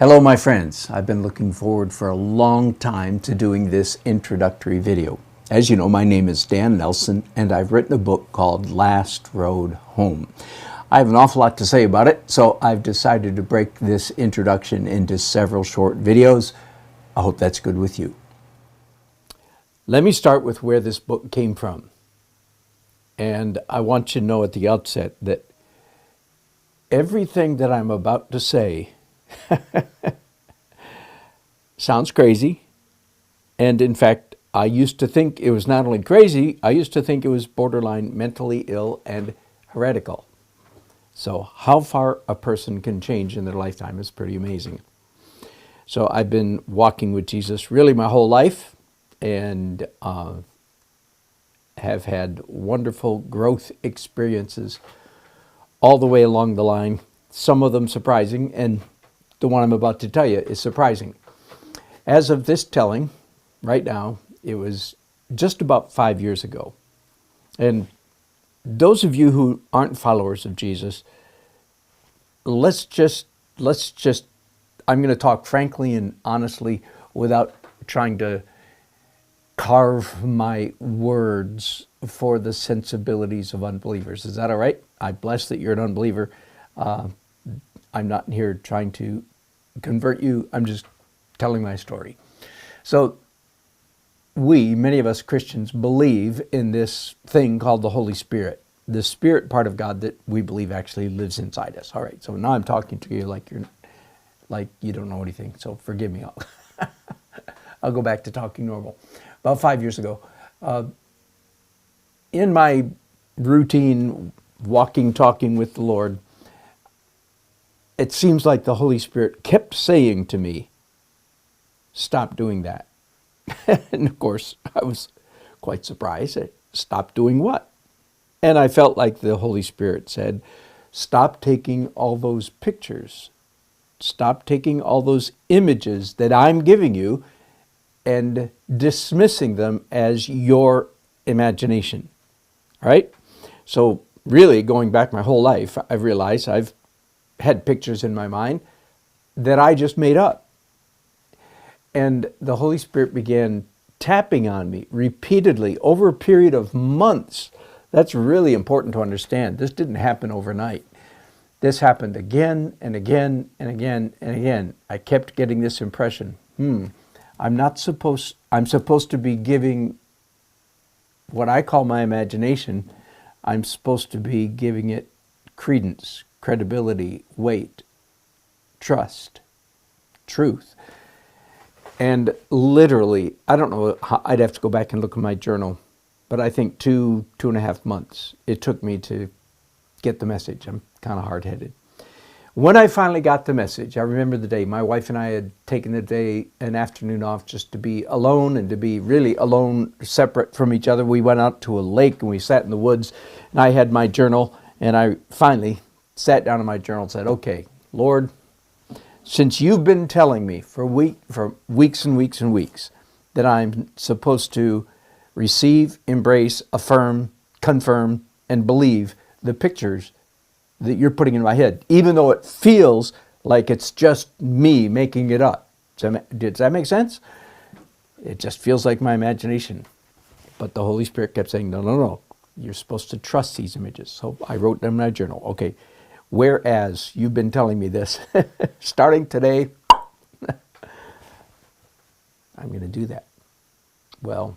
Hello, my friends. I've been looking forward for a long time to doing this introductory video. As you know, my name is Dan Nelson, and I've written a book called Last Road Home. I have an awful lot to say about it, so I've decided to break this introduction into several short videos. I hope that's good with you. Let me start with where this book came from. And I want you to know at the outset that everything that I'm about to say sounds crazy. And in fact, I used to think it was not only crazy, I used to think it was borderline mentally ill and heretical. So how far a person can change in their lifetime is pretty amazing. So I've been walking with Jesus really my whole life, and have had wonderful growth experiences all the way along the line, some of them surprising, and the one I'm about to tell you is surprising. As of this telling, right now, it was just about 5 years ago. And those of you who aren't followers of Jesus, let's just, I'm going to talk frankly and honestly without trying to carve my words for the sensibilities of unbelievers. Is that all right? I bless that you're an unbeliever. I'm not here trying to convert you. I'm just telling my story. So many of us Christians, believe in this thing called the Holy Spirit, the spirit part of God that we believe actually lives inside us. All right, so now I'm talking to you like you don't know anything, so forgive me. I'll go back to talking normal. About 5 years ago, in my routine walking, talking with the Lord, it seems like the Holy Spirit kept saying to me, stop doing that. And of course, I was quite surprised. Stop doing what? And I felt like the Holy Spirit said, stop taking all those pictures. Stop taking all those images that I'm giving you and dismissing them as your imagination. All right? So really, going back my whole life, I've realized I've had pictures in my mind that I just made up. And the Holy Spirit began tapping on me repeatedly over a period of months. That's really important to understand. This didn't happen overnight. This happened again and again and again and again. I kept getting this impression, I'm supposed to be giving what I call my imagination, I'm supposed to be giving it credence, credibility, weight, trust, truth. And literally, I don't know, I'd have to go back and look at my journal, but I think 2.5 months it took me to get the message. I'm kind of hard-headed. When I finally got the message, I remember the day, my wife and I had taken an afternoon off just to be alone and to be really alone, separate from each other. We went out to a lake and we sat in the woods, and I had my journal, and I finally sat down in my journal and said, okay, Lord, since you've been telling me for weeks and weeks and weeks that I'm supposed to receive, embrace, affirm, confirm, and believe the pictures that you're putting in my head, even though it feels like it's just me making it up. Does that make sense? It just feels like my imagination. But the Holy Spirit kept saying, no, you're supposed to trust these images. So I wrote them in my journal. Okay, whereas you've been telling me this, starting today, I'm going to do that. Well,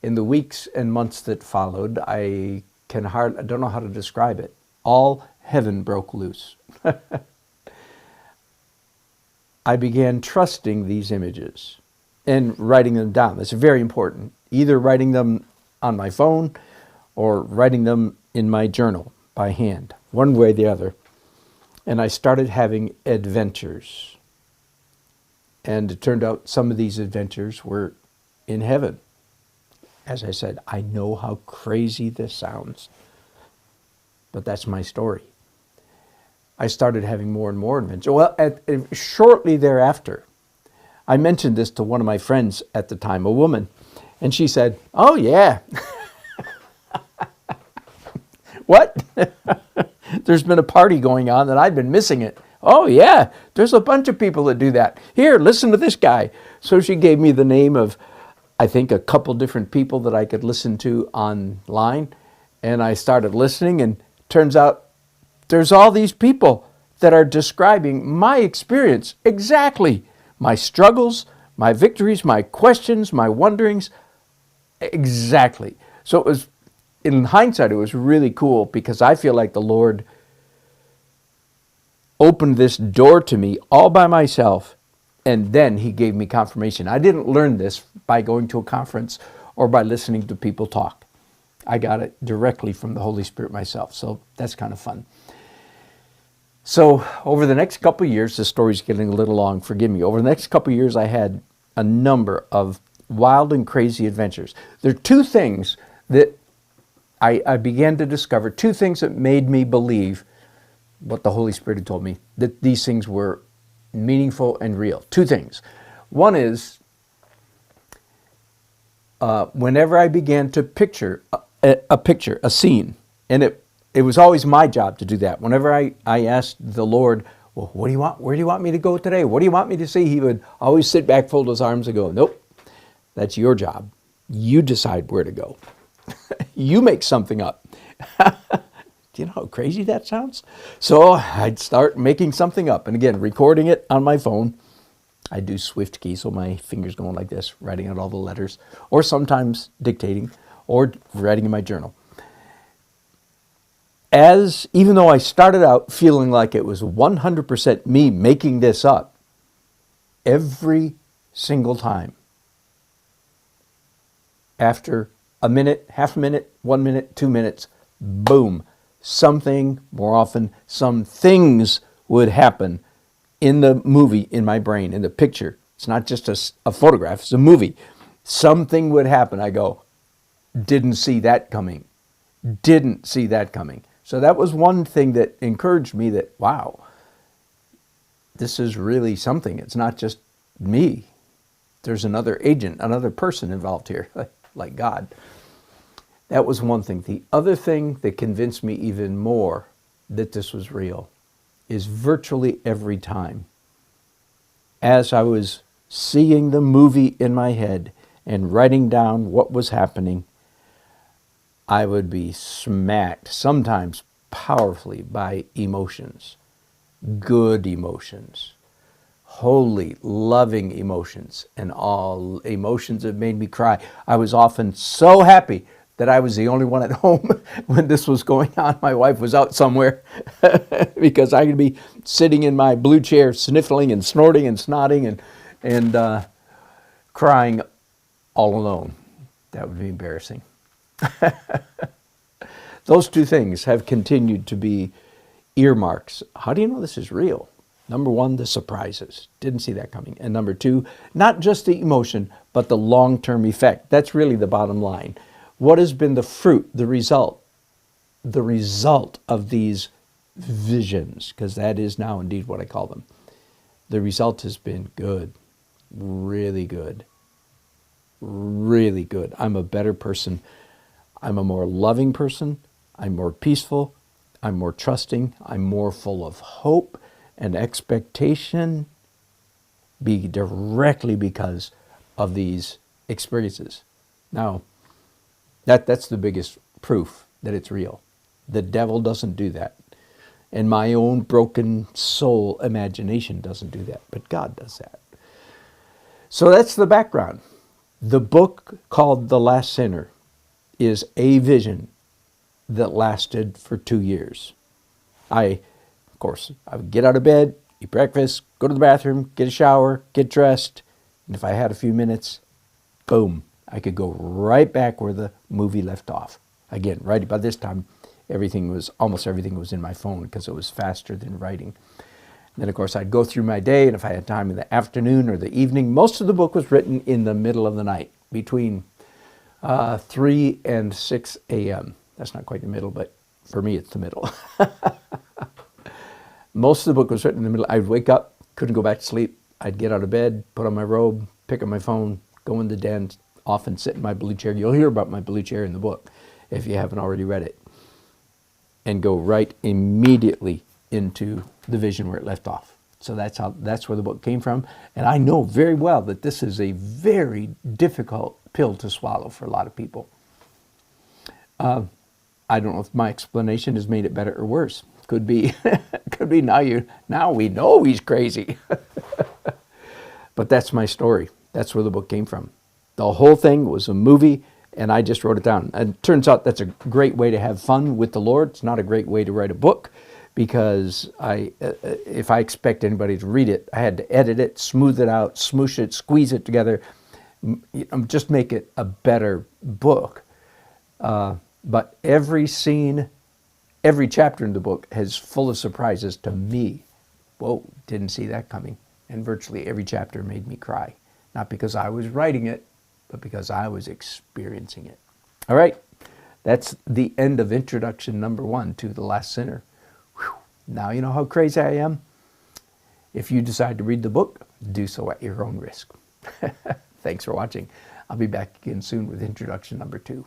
in the weeks and months that followed, I don't know how to describe it. All heaven broke loose. I began trusting these images and writing them down. That's very important. Either writing them on my phone or writing them in my journal by hand, one way or the other. And I started having adventures. And it turned out some of these adventures were in heaven. As I said, I know how crazy this sounds, but that's my story. I started having more and more adventures. Well, shortly thereafter, I mentioned this to one of my friends at the time, a woman, and she said, oh yeah. What? There's been a party going on and I've been missing it. Oh, yeah, there's a bunch of people that do that. Here, listen to this guy. So she gave me the name of, I think, a couple different people that I could listen to online. And I started listening, and turns out there's all these people that are describing my experience exactly. My struggles, my victories, my questions, my wonderings, exactly. So it was, in hindsight, it was really cool because I feel like the Lord opened this door to me all by myself, and then he gave me confirmation. I didn't learn this by going to a conference or by listening to people talk. I got it directly from the Holy Spirit myself, so that's kind of fun. So over the next couple of years, the story's getting a little long, forgive me. Over the next couple of years, I had a number of wild and crazy adventures. There are two things that I began to discover, two things that made me believe what the Holy Spirit had told me, that these things were meaningful and real. Two things. One is, whenever I began to picture a scene, and it was always my job to do that. Whenever I asked the Lord, well, what do you want? Where do you want me to go today? What do you want me to see? He would always sit back, fold his arms, and go, nope, that's your job. You decide where to go. You make something up. Do you know how crazy that sounds? So I'd start making something up. And again, recording it on my phone. I do Swift key, so my fingers going like this, writing out all the letters, or sometimes dictating, or writing in my journal. Even though I started out feeling like it was 100% me making this up, every single time, after a minute, half a minute, 1 minute, 2 minutes, boom, something, more often, some things would happen in the movie, in my brain, in the picture. It's not just a photograph, it's a movie. Something would happen. I go, didn't see that coming. Didn't see that coming. So that was one thing that encouraged me that, wow, this is really something. It's not just me. There's another agent, another person involved here, like God. That was one thing. The other thing that convinced me even more that this was real is virtually every time, as I was seeing the movie in my head and writing down what was happening, I would be smacked, sometimes powerfully, by emotions, good emotions, holy, loving emotions, and all emotions that made me cry. I was often so happy that I was the only one at home when this was going on. My wife was out somewhere because I could be sitting in my blue chair, sniffling and snorting and snotting and crying all alone. That would be embarrassing. Those two things have continued to be earmarks. How do you know this is real? Number one, the surprises. Didn't see that coming. And number two, not just the emotion, but the long-term effect. That's really the bottom line. What has been the fruit, the result of these visions? Because that is now indeed what I call them. The result has been good, really good, really good. I'm a better person. I'm a more loving person. I'm more peaceful. I'm more trusting. I'm more full of hope and expectation, directly because of these experiences. Now, that's the biggest proof that it's real. The devil doesn't do that. And my own broken soul imagination doesn't do that, but God does that. So that's the background. The book called The Last Sinner is a vision that lasted for 2 years. I would get out of bed, eat breakfast, go to the bathroom, get a shower, get dressed, and if I had a few minutes, boom, I could go right back where the movie left off. Again, right by this time, almost everything was in my phone because it was faster than writing. And then, of course, I'd go through my day, and if I had time in the afternoon or the evening, most of the book was written in the middle of the night, between 3 and 6 a.m. That's not quite the middle, but for me, it's the middle. Most of the book was written in the middle. I'd wake up, couldn't go back to sleep. I'd get out of bed, put on my robe, pick up my phone, go in the den, often sit in my blue chair. You'll hear about my blue chair in the book if you haven't already read it. And go right immediately into the vision where it left off. So that's where the book came from. And I know very well that this is a very difficult pill to swallow for a lot of people. I don't know if my explanation has made it better or worse. Could be, could be now we know he's crazy. But that's my story. That's where the book came from. The whole thing was a movie, and I just wrote it down. And it turns out that's a great way to have fun with the Lord. It's not a great way to write a book, because if I expect anybody to read it, I had to edit it, smooth it out, smoosh it, squeeze it together, just make it a better book. But every scene, every chapter in the book is full of surprises to me. Whoa, didn't see that coming. And virtually every chapter made me cry. Not because I was writing it, but because I was experiencing it. All right, that's the end of introduction number 1 to The Last Sinner. Whew. Now you know how crazy I am. If you decide to read the book, do so at your own risk. Thanks for watching. I'll be back again soon with introduction number 2.